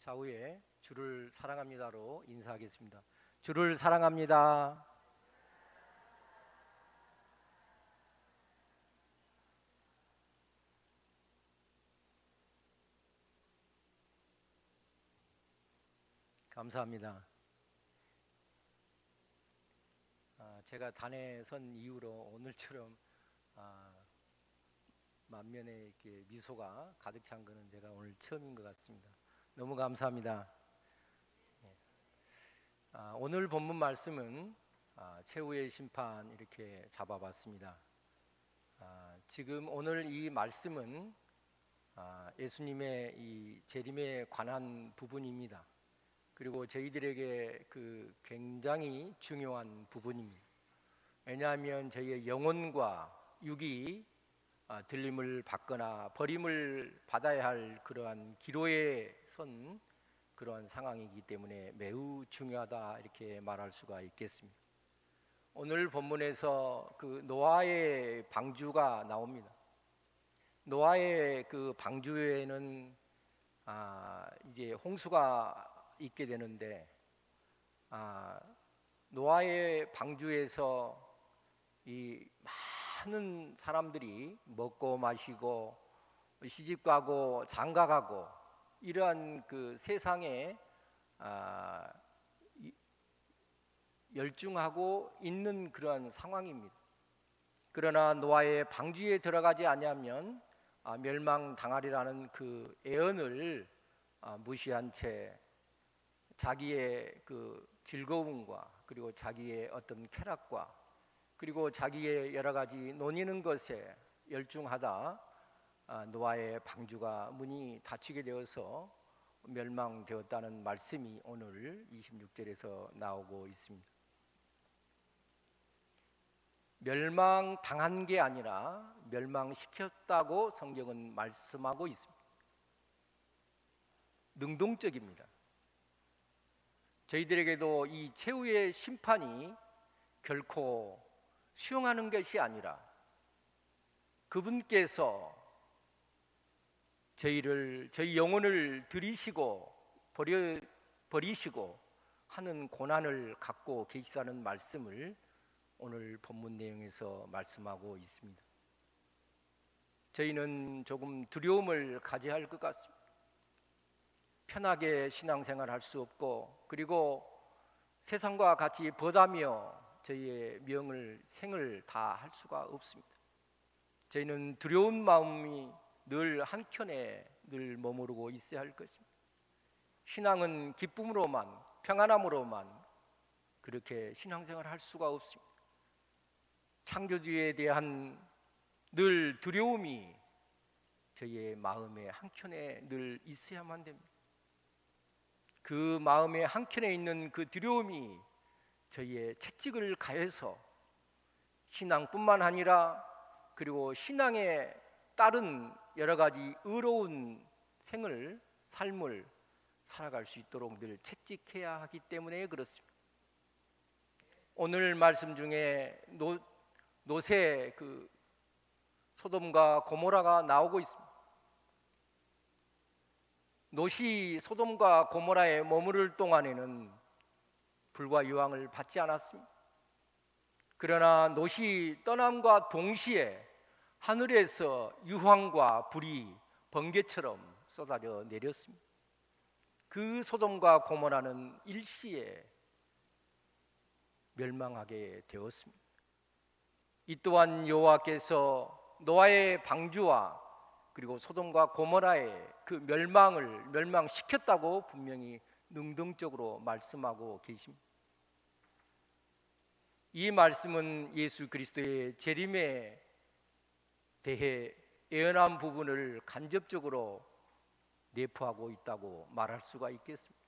좌우에 주를 사랑합니다로 인사하겠습니다. 주를 사랑합니다. 감사합니다. 제가 단에 선 이후로 오늘처럼 만면에 이렇게 미소가 가득 찬 것은 제가 오늘 처음인 것 같습니다. 너무 감사합니다. 오늘 본문 말씀은 최후의 심판 이렇게 잡아봤습니다. 지금 오늘 이 말씀은 예수님의 이 재림에 관한 부분입니다. 그리고 저희들에게 굉장히 중요한 부분입니다. 왜냐하면 저희의 영혼과 육이 들림을 받거나 버림을 받아야 할 그러한 기로에 선 그러한 상황이기 때문에 매우 중요하다 이렇게 말할 수가 있겠습니다. 오늘 본문에서 노아의 방주가 나옵니다. 노아의 그 방주에는 이제 홍수가 있게 되는데 노아의 방주에서 이 많은 사람들이 먹고 마시고 시집가고 장가가고 이러한 세상에 열중하고 있는 그러한 상황입니다. 그러나 노아의 방주에 들어가지 아니하면 멸망당하리라는 그 예언을 무시한 채 자기의 즐거움과 그리고 자기의 어떤 쾌락과 그리고 자기의 여러 가지 논의는 것에 열중하다 노아의 방주가 문이 닫히게 되어서 멸망되었다는 말씀이 오늘 26절에서 나오고 있습니다. 멸망당한 게 아니라 멸망시켰다고 성경은 말씀하고 있습니다. 능동적입니다. 저희들에게도 이 최후의 심판이 결코 수용하는 것이 아니라 그분께서 저희 영혼을 들이시고 버리시고 하는 고난을 갖고 계시다는 말씀을 오늘 본문 내용에서 말씀하고 있습니다. 저희는 조금 두려움을 가져야 할 것 같습니다. 편하게 신앙생활 할 수 없고 그리고 세상과 같이 벗하며 저희의 생을 다 할 수가 없습니다. 저희는 두려운 마음이 늘 한켠에 늘 머무르고 있어야 할 것입니다. 신앙은 기쁨으로만 평안함으로만 그렇게 신앙생활을 할 수가 없습니다. 창조주에 대한 늘 두려움이 저희의 마음의 한켠에 늘 있어야만 됩니다. 그 마음의 한켠에 있는 그 두려움이 저희의 채찍을 가해서 신앙뿐만 아니라 그리고 신앙에 따른 여러 가지 의로운 삶을 살아갈 수 있도록 늘 채찍해야 하기 때문에 그렇습니다. 오늘 말씀 중에 롯의 소돔과 고모라가 나오고 있습니다. 롯이 소돔과 고모라에 머무를 동안에는 불과 유황을 받지 않았습니다. 그러나 롯이 떠남과 동시에 하늘에서 유황과 불이 번개처럼 쏟아져 내렸습니다. 그 소돔과 고모라는 일시에 멸망하게 되었습니다. 이 또한 여호와께서 노아의 방주와 그리고 소돔과 고모라의 그 멸망시켰다고 분명히 능동적으로 말씀하고 계십니다. 이 말씀은 예수 그리스도의 재림에 대해 예언한 부분을 간접적으로 내포하고 있다고 말할 수가 있겠습니다.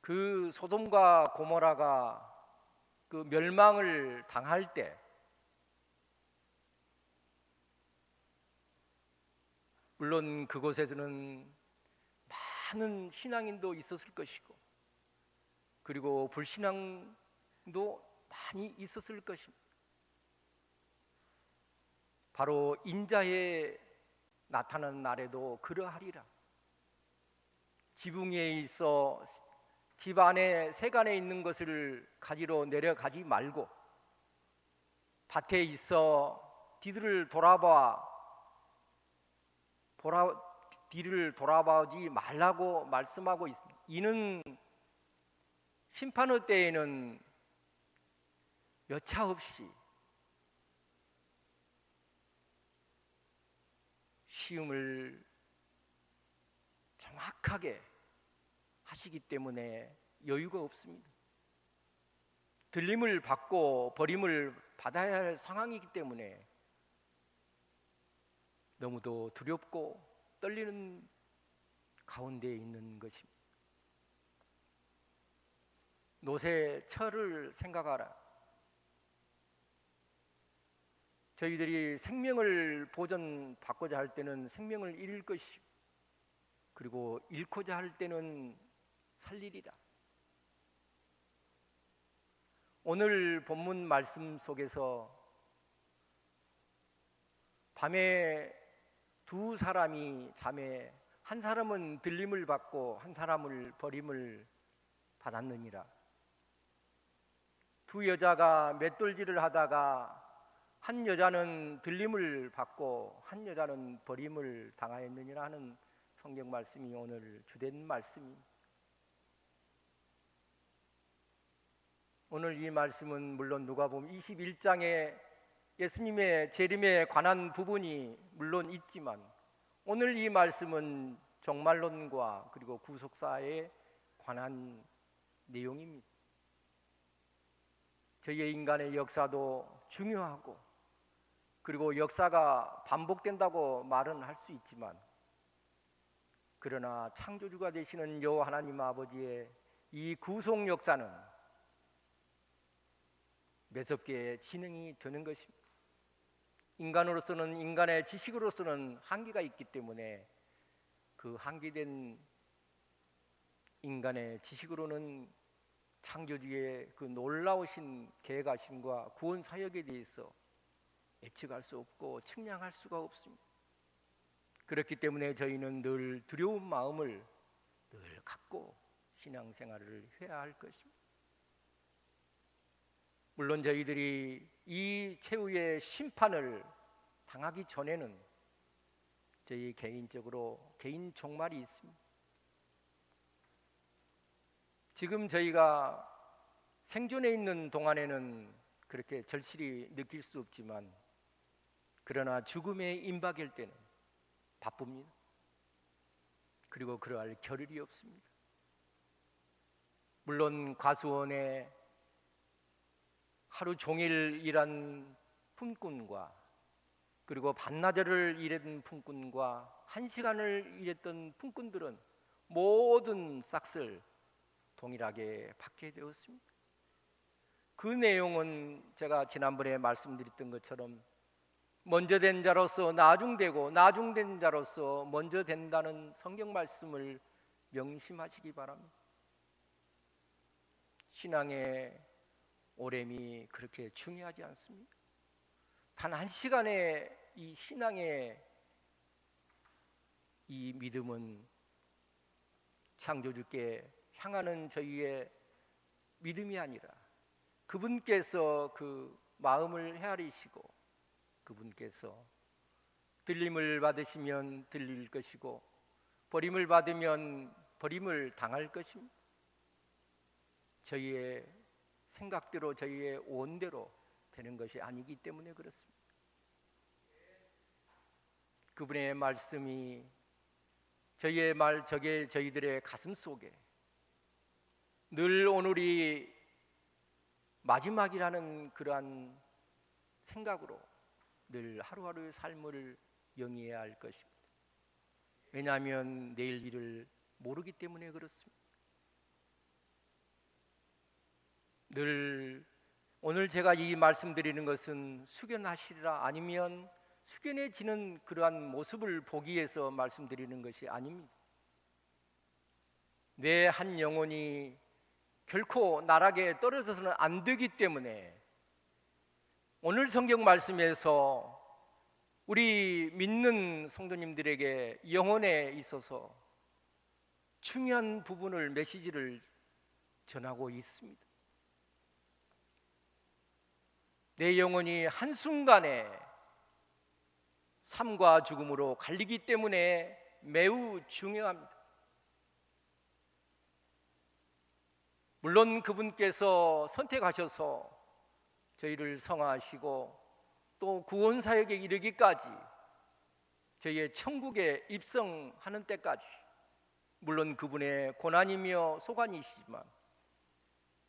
그 소돔과 고모라가 그 멸망을 당할 때 물론 그곳에서는 많은 신앙인도 있었을 것이고 그리고 불신앙도 많이 있었을 것입니다. 바로 인자의 나타나는 날에도 그러하리라. 지붕 위에 있어 집 안에 세간에 있는 것을 가지러 내려가지 말고 밭에 있어 뒤를 돌아보지 말라고 말씀하고 있습니다. 이는 심판의 때에는 여차 없이 시험을 정확하게 하시기 때문에 여유가 없습니다. 들림을 받고 버림을 받아야 할 상황이기 때문에 너무도 두렵고 떨리는 가운데 있는 것입니다. 노새철을 생각하라. 저희들이 생명을 보존받고자 할 때는 생명을 잃을 것이고, 그리고 잃고자 할 때는 살리리라. 오늘 본문 말씀 속에서 밤에 두 사람이 잠에 한 사람은 들림을 받고 한 사람을 버림을 받았느니라. 두 여자가 맷돌질을 하다가 한 여자는 들림을 받고 한 여자는 버림을 당하였느니라 하는 성경 말씀이 오늘 주된 말씀입니다. 오늘 이 말씀은 물론 누가복음 21장에 예수님의 재림에 관한 부분이 물론 있지만 오늘 이 말씀은 종말론과 그리고 구속사에 관한 내용입니다. 저희의 인간의 역사도 중요하고 그리고 역사가 반복된다고 말은 할 수 있지만 그러나 창조주가 되시는 여호와 하나님 아버지의 이 구속 역사는 매섭게 진행이 되는 것입니다. 인간으로서는 인간의 지식으로서는 한계가 있기 때문에 그 한계된 인간의 지식으로는 창조주의 그 놀라우신 계획하심과 구원 사역에 대해서 예측할 수 없고 측량할 수가 없습니다. 그렇기 때문에 저희는 늘 두려운 마음을 늘 갖고 신앙생활을 해야 할 것입니다. 물론 저희들이 이 최후의 심판을 당하기 전에는 저희 개인적으로 개인 종말이 있습니다. 지금 저희가 생존해 있는 동안에는 그렇게 절실히 느낄 수 없지만 그러나 죽음에 임박일 때는 바쁩니다. 그리고 그러할 겨를이 없습니다. 물론 과수원에 하루 종일 일한 품꾼과 그리고 반나절을 일했던 품꾼과 1시간을 일했던 품꾼들은 모든 싹을 동일하게 받게 되었습니다. 그 내용은 제가 지난번에 말씀드렸던 것처럼 먼저 된 자로서 나중되고 나중된 자로서 먼저 된다는 성경 말씀을 명심하시기 바랍니다. 신앙의 오렘이 그렇게 중요하지 않습니다. 단 1시간의 이 신앙의 이 믿음은 창조주께 향하는 저희의 믿음이 아니라 그분께서 그 마음을 헤아리시고 그분께서 들림을 받으시면 들릴 것이고 버림을 받으면 버림을 당할 것입니다. 저희의 생각대로 저희의 원대로 되는 것이 아니기 때문에 그렇습니다. 그분의 말씀이 저희들의 가슴 속에 늘 오늘이 마지막이라는 그러한 생각으로 늘 하루하루의 삶을 영위해야 할 것입니다. 왜냐하면 내일 일을 모르기 때문에 그렇습니다. 늘 오늘 제가 이 말씀드리는 것은 숙연하시리라 아니면 숙연해지는 그러한 모습을 보기 위해서 말씀드리는 것이 아닙니다. 내 한 영혼이 결코 나락에 떨어져서는 안 되기 때문에 오늘 성경 말씀에서 우리 믿는 성도님들에게 영혼에 있어서 중요한 부분을 메시지를 전하고 있습니다. 내 영혼이 한순간에 삶과 죽음으로 갈리기 때문에 매우 중요합니다. 물론 그분께서 선택하셔서 저희를 성화하시고 또 구원 사역에 이르기까지 저희의 천국에 입성하는 때까지 물론 그분의 고난이며 소관이시지만,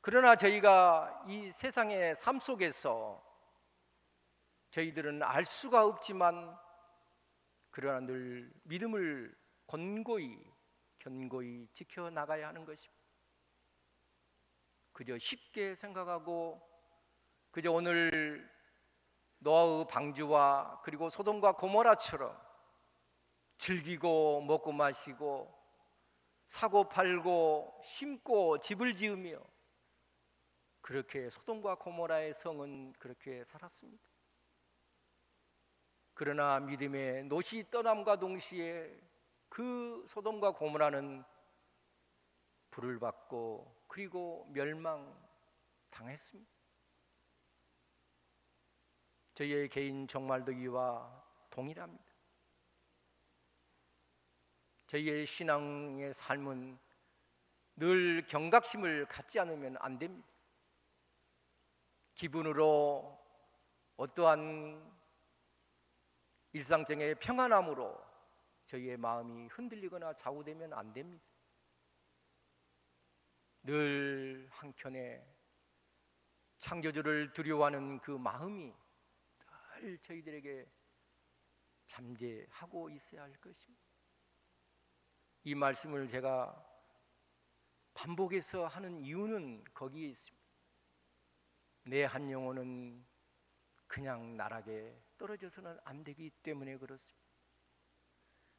그러나 저희가 이 세상의 삶 속에서 저희들은 알 수가 없지만 그러나 늘 믿음을 견고히 지켜나가야 하는 것입니다. 그저 쉽게 생각하고 그저 오늘 노아의 방주와 그리고 소돔과 고모라처럼 즐기고 먹고 마시고 사고 팔고 심고 집을 지으며 그렇게 소돔과 고모라의 성은 그렇게 살았습니다. 그러나 믿음의 놋이 떠남과 동시에 그 소돔과 고모라는 불을 받고 그리고 멸망당했습니다. 저희의 개인 종말되기와 동일합니다. 저희의 신앙의 삶은 늘 경각심을 갖지 않으면 안 됩니다. 기분으로 어떠한 일상적인 평안함으로 저희의 마음이 흔들리거나 좌우되면 안 됩니다. 늘 한켠에 창조주를 두려워하는 그 마음이 늘 저희들에게 잠재하고 있어야 할 것입니다. 이 말씀을 제가 반복해서 하는 이유는 거기에 있습니다. 내 한 영혼은 그냥 나락에 떨어져서는 안 되기 때문에 그렇습니다.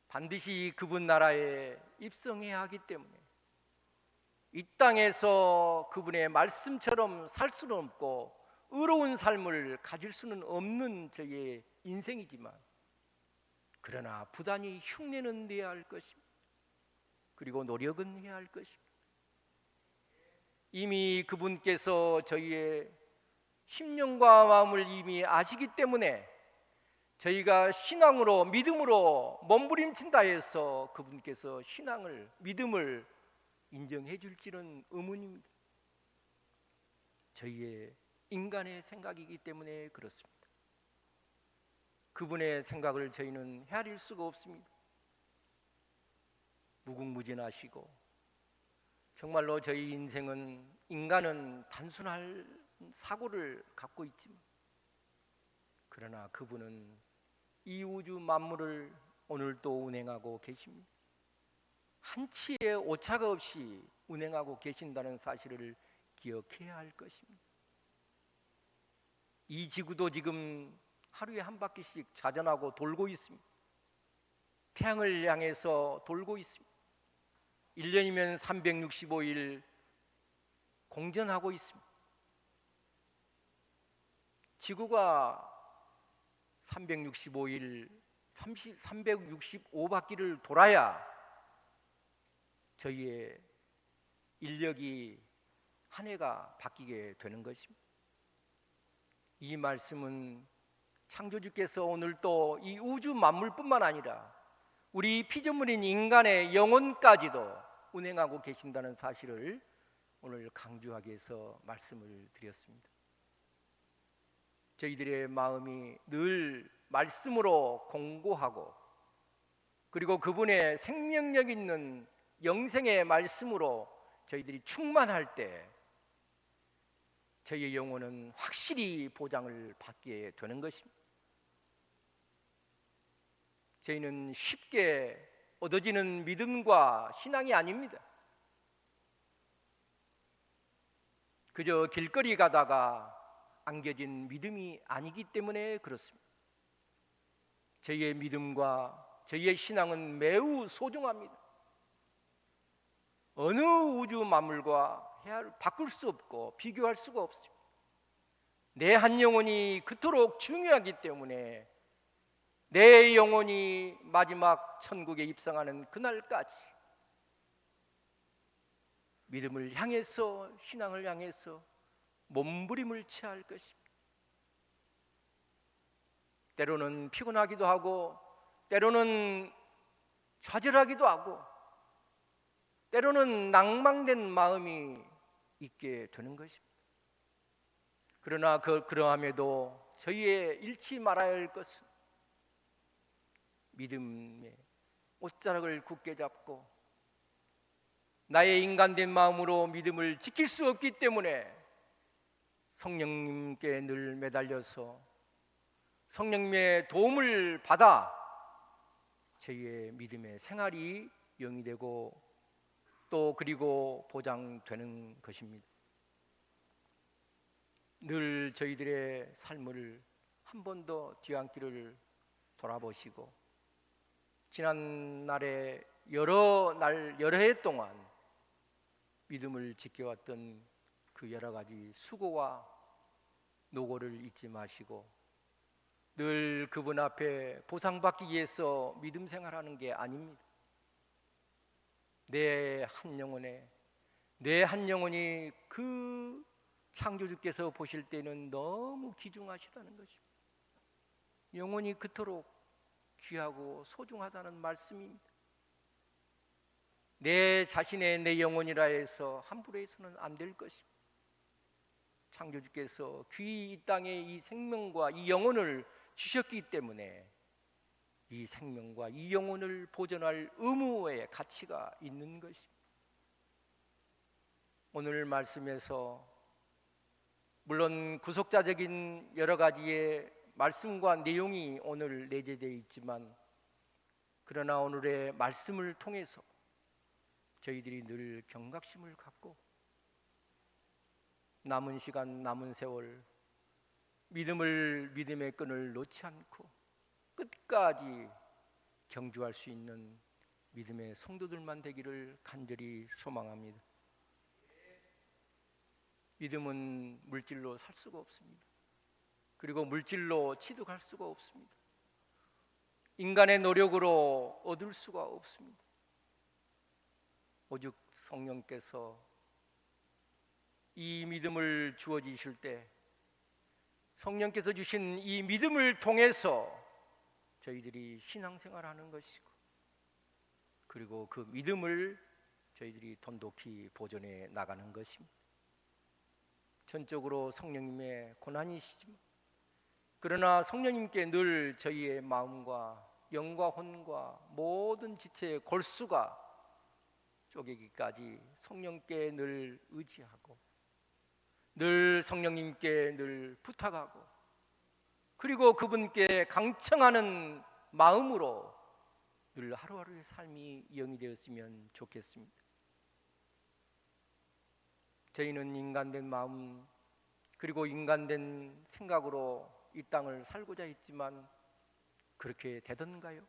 반드시 그분 나라에 입성해야 하기 때문에 이 땅에서 그분의 말씀처럼 살 수는 없고 의로운 삶을 가질 수는 없는 저희의 인생이지만, 그러나 부단히 흉내는 내야 할 것입니다. 그리고 노력은 해야 할 것입니다. 이미 그분께서 저희의 심령과 마음을 이미 아시기 때문에 저희가 신앙으로 믿음으로 몸부림친다 해서 그분께서 신앙을 믿음을 인정해 줄지는 의문입니다. 저희의 인간의 생각이기 때문에 그렇습니다. 그분의 생각을 저희는 헤아릴 수가 없습니다. 무궁무진하시고 정말로 저희 인생은, 인간은 단순할 사고를 갖고 있지만, 그러나 그분은 이 우주 만물을 오늘도 운행하고 계십니다. 한치의 오차가 없이 운행하고 계신다는 사실을 기억해야 할 것입니다. 이 지구도 지금 하루에 한 바퀴씩 자전하고 돌고 있습니다. 태양을 향해서 돌고 있습니다. 1년이면 365일 공전하고 있습니다. 지구가 365일 365바퀴를 돌아야 저희의 인력이 한 해가 바뀌게 되는 것입니다. 이 말씀은 창조주께서 오늘 또 이 우주 만물뿐만 아니라 우리 피조물인 인간의 영혼까지도 운행하고 계신다는 사실을 오늘 강조하기 위해서 말씀을 드렸습니다. 저희들의 마음이 늘 말씀으로 공고하고 그리고 그분의 생명력 있는 영생의 말씀으로 저희들이 충만할 때 저희의 영혼은 확실히 보장을 받게 되는 것입니다. 저희는 쉽게 얻어지는 믿음과 신앙이 아닙니다. 그저 길거리 가다가 안겨진 믿음이 아니기 때문에 그렇습니다. 저희의 믿음과 저희의 신앙은 매우 소중합니다. 어느 우주 만물과 바꿀 수 없고 비교할 수가 없습니다. 내 한 영혼이 그토록 중요하기 때문에 내 영혼이 마지막 천국에 입성하는 그날까지 믿음을 향해서, 신앙을 향해서 몸부림을 취할 것입니다. 때로는 피곤하기도 하고, 때로는 좌절하기도 하고, 때로는 낭망된 마음이 있게 되는 것입니다. 그러나 그러함에도 저희의 잃지 말아야 할 것은 믿음의 옷자락을 굳게 잡고 나의 인간된 마음으로 믿음을 지킬 수 없기 때문에 성령님께 늘 매달려서 성령님의 도움을 받아 저희의 믿음의 생활이 영위되고 또 그리고 보장되는 것입니다. 늘 저희들의 삶을 한 번 더 뒤안길을 돌아보시고 지난 날에 여러 해 동안 믿음을 지켜왔던 그 여러 가지 수고와 노고를 잊지 마시고 늘 그분 앞에 보상받기 위해서 믿음 생활하는 게 아닙니다. 내 한 영혼이 그 창조주께서 보실 때는 너무 귀중하시다는 것입니다. 영혼이 그토록 귀하고 소중하다는 말씀입니다. 내 자신의 내 영혼이라 해서 함부로 해서는 안 될 것입니다. 창조주께서 귀히 이 땅에 이 생명과 이 영혼을 주셨기 때문에 이 생명과 이 영혼을 보존할 의무의 가치가 있는 것입니다. 오늘 말씀에서 물론 구속자적인 여러 가지의 말씀과 내용이 오늘 내재되어 있지만 그러나 오늘의 말씀을 통해서 저희들이 늘 경각심을 갖고 남은 시간 남은 세월 믿음의 끈을 놓지 않고 끝까지 경주할 수 있는 믿음의 성도들만 되기를 간절히 소망합니다. 믿음은 물질로 살 수가 없습니다. 그리고 물질로 취득할 수가 없습니다. 인간의 노력으로 얻을 수가 없습니다. 오직 성령께서 이 믿음을 주어지실 때 성령께서 주신 이 믿음을 통해서 저희들이 신앙생활하는 것이고 그리고 그 믿음을 저희들이 돈독히 보존해 나가는 것입니다. 전적으로 성령님의 고난이시지만 그러나 성령님께 늘 저희의 마음과 영과 혼과 모든 지체의 골수가 쪼개기까지 성령께 늘 의지하고 늘 성령님께 늘 부탁하고 그리고 그분께 강청하는 마음으로 늘 하루하루의 삶이 영위되었으면 좋겠습니다. 저희는 인간된 마음 그리고 인간된 생각으로 이 땅을 살고자 했지만 그렇게 되던가요?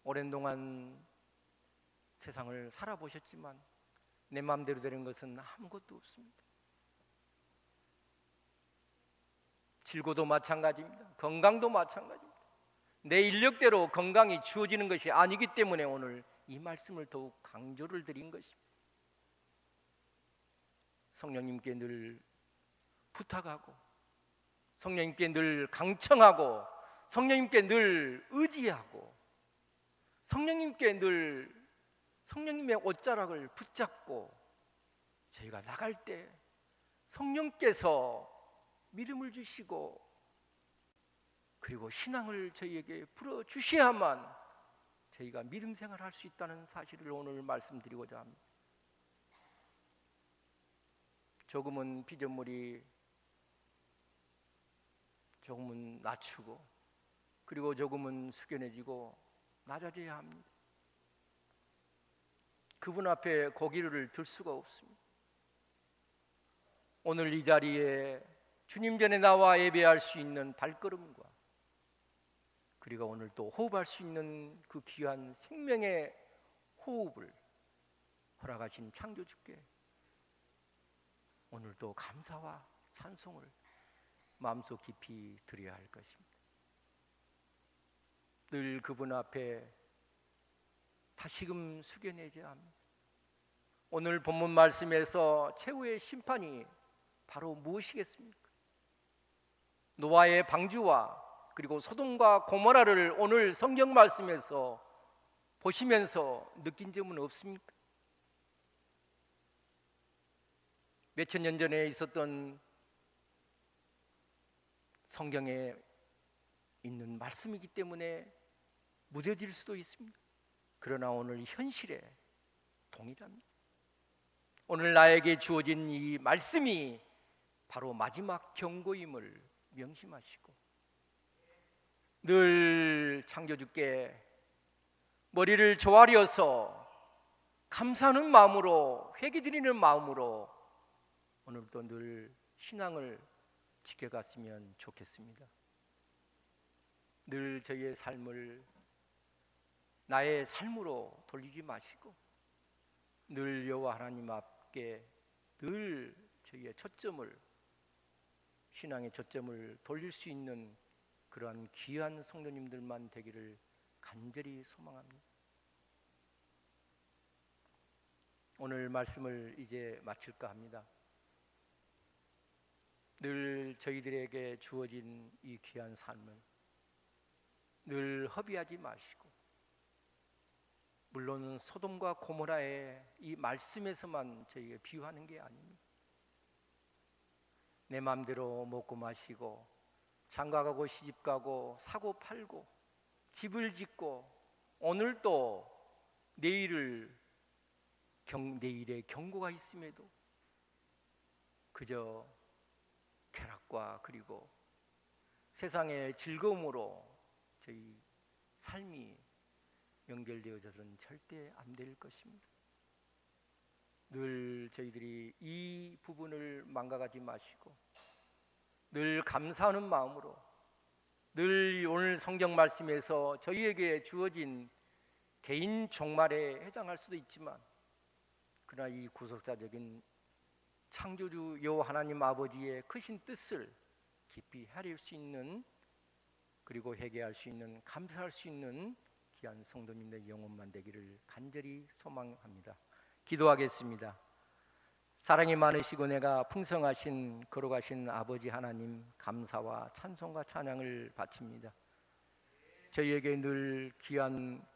오랜 동안 세상을 살아보셨지만 내 마음대로 되는 것은 아무것도 없습니다. 질고도 마찬가지입니다. 건강도 마찬가지입니다. 내 인력대로 건강이 주어지는 것이 아니기 때문에 오늘 이 말씀을 더욱 강조를 드린 것입니다. 성령님께 늘 부탁하고 성령님께 늘 강청하고 성령님께 늘 의지하고 성령님께 늘 성령님의 옷자락을 붙잡고 저희가 나갈 때 성령께서 믿음을 주시고 그리고 신앙을 저희에게 불어주셔야만 저희가 믿음 생활을 할 수 있다는 사실을 오늘 말씀드리고자 합니다. 조금은 피조물이 조금은 낮추고 그리고 조금은 숙연해지고 낮아져야 합니다. 그분 앞에 고개를 들 수가 없습니다. 오늘 이 자리에 주님 전에 나와 예배할 수 있는 발걸음과 그리고 오늘 또 호흡할 수 있는 그 귀한 생명의 호흡을 허락하신 창조주께 오늘도 감사와 찬송을 마음속 깊이 드려야 할 것입니다. 늘 그분 앞에 다시금 숙여내자 합니다. 오늘 본문 말씀에서 최후의 심판이 바로 무엇이겠습니까? 노아의 방주와 그리고 소돔과 고모라를 오늘 성경 말씀에서 보시면서 느낀 점은 없습니까? 몇천 년 전에 있었던 성경에 있는 말씀이기 때문에 무뎌질 수도 있습니다. 그러나 오늘 현실에 동일합니다. 오늘 나에게 주어진 이 말씀이 바로 마지막 경고임을 명심하시고 늘 창조주께 머리를 조아려서 감사하는 마음으로 회개드리는 마음으로 오늘도 늘 신앙을 지켜갔으면 좋겠습니다. 늘 저희의 삶을 나의 삶으로 돌리지 마시고 늘 여호와 하나님 앞에 늘 저희의 초점을 신앙의 초점을 돌릴 수 있는 그러한 귀한 성도님들만 되기를 간절히 소망합니다. 오늘 말씀을 이제 마칠까 합니다. 늘 저희들에게 주어진 이 귀한 삶을 늘 허비하지 마시고 물론 소돔과 고모라의 이 말씀에서만 저희가 비유하는 게 아닙니다. 내 마음대로 먹고 마시고 장가가고 시집가고 사고 팔고 집을 짓고 오늘도 내일의 경고가 있음에도 그저 쾌락과 그리고 세상의 즐거움으로 저희 삶이 연결되어져서는 절대 안 될 것입니다. 늘 저희들이 이 부분을 망각하지 마시고 늘 감사하는 마음으로 늘 오늘 성경 말씀에서 저희에게 주어진 개인 종말에 해당할 수도 있지만 그러나 이 구속사적인 창조주 여호와 하나님 아버지의 크신 뜻을 깊이 헤아릴 수 있는 그리고 회개할 수 있는 감사할 수 있는 귀한 성도님의 영혼만 되기를 간절히 소망합니다. 기도하겠습니다. 사랑이 많으시고 내가 풍성하신 거룩하신 아버지 하나님 감사와 찬송과 찬양을 바칩니다. 저희에게 늘 귀한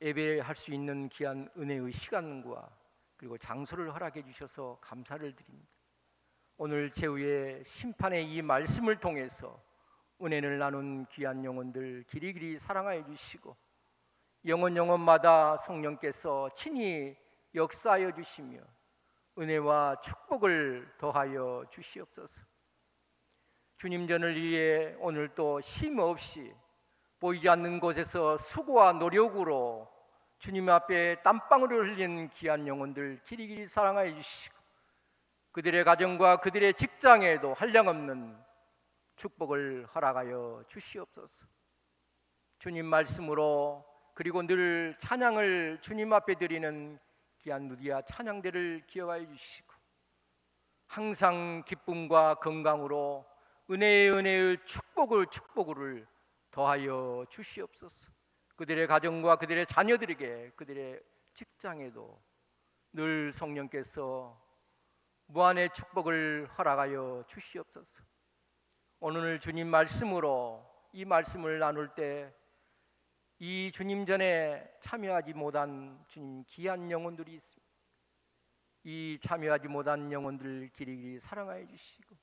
예배할 수 있는 귀한 은혜의 시간과 그리고 장소를 허락해 주셔서 감사를 드립니다. 오늘 최후의 심판의 이 말씀을 통해서 은혜를 나눈 귀한 영혼들 길이길이 사랑하여 주시고 영혼마다 성령께서 친히 역사하여 주시며 은혜와 축복을 더하여 주시옵소서. 주님 전을 위해 오늘도 쉼 없이 보이지 않는 곳에서 수고와 노력으로 주님 앞에 땀방울을 흘리는 귀한 영혼들 길이길이 사랑하여 주시고 그들의 가정과 그들의 직장에도 한량없는 축복을 허락하여 주시옵소서. 주님 말씀으로 그리고 늘 찬양을 주님 앞에 드리는 귀한 누리와 찬양대를 기억하여 주시고 항상 기쁨과 건강으로 은혜의 축복을 더하여 주시옵소서. 그들의 가정과 그들의 자녀들에게 그들의 직장에도 늘 성령께서 무한의 축복을 허락하여 주시옵소서. 오늘 주님 말씀으로 이 말씀을 나눌 때 이 주님 전에 참여하지 못한 주님 귀한 영혼들이 있습니다. 이 참여하지 못한 영혼들 길이길이 사랑하여 주시고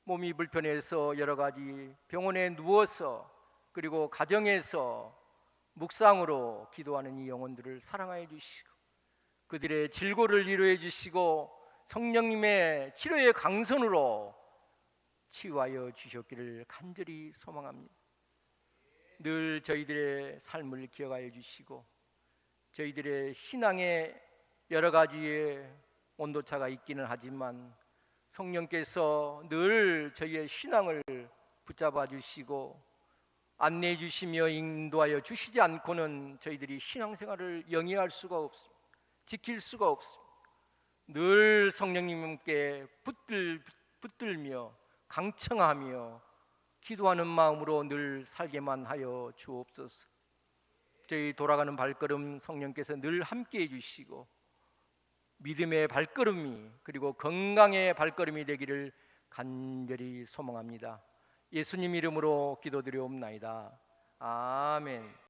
몸이 불편해서 여러 가지 병원에 누워서 그리고 가정에서 묵상으로 기도하는 이 영혼들을 사랑하여 주시고 그들의 질고를 위로해 주시고 성령님의 치료의 강선으로 치유하여 주셨기를 간절히 소망합니다. 늘 저희들의 삶을 기억하여 주시고 저희들의 신앙에 여러 가지의 온도차가 있기는 하지만 성령께서 늘 저희의 신앙을 붙잡아 주시고 안내해 주시며 인도하여 주시지 않고는 저희들이 신앙생활을 영위할 수가 없습니다. 지킬 수가 없습니다. 늘 성령님께 붙들며 강청하며 기도하는 마음으로 늘 살게만 하여 주옵소서. 저희 돌아가는 발걸음 성령께서 늘 함께해 주시고 믿음의 발걸음이 그리고 건강의 발걸음이 되기를 간절히 소망합니다. 예수님 이름으로 기도드리옵나이다. 아멘.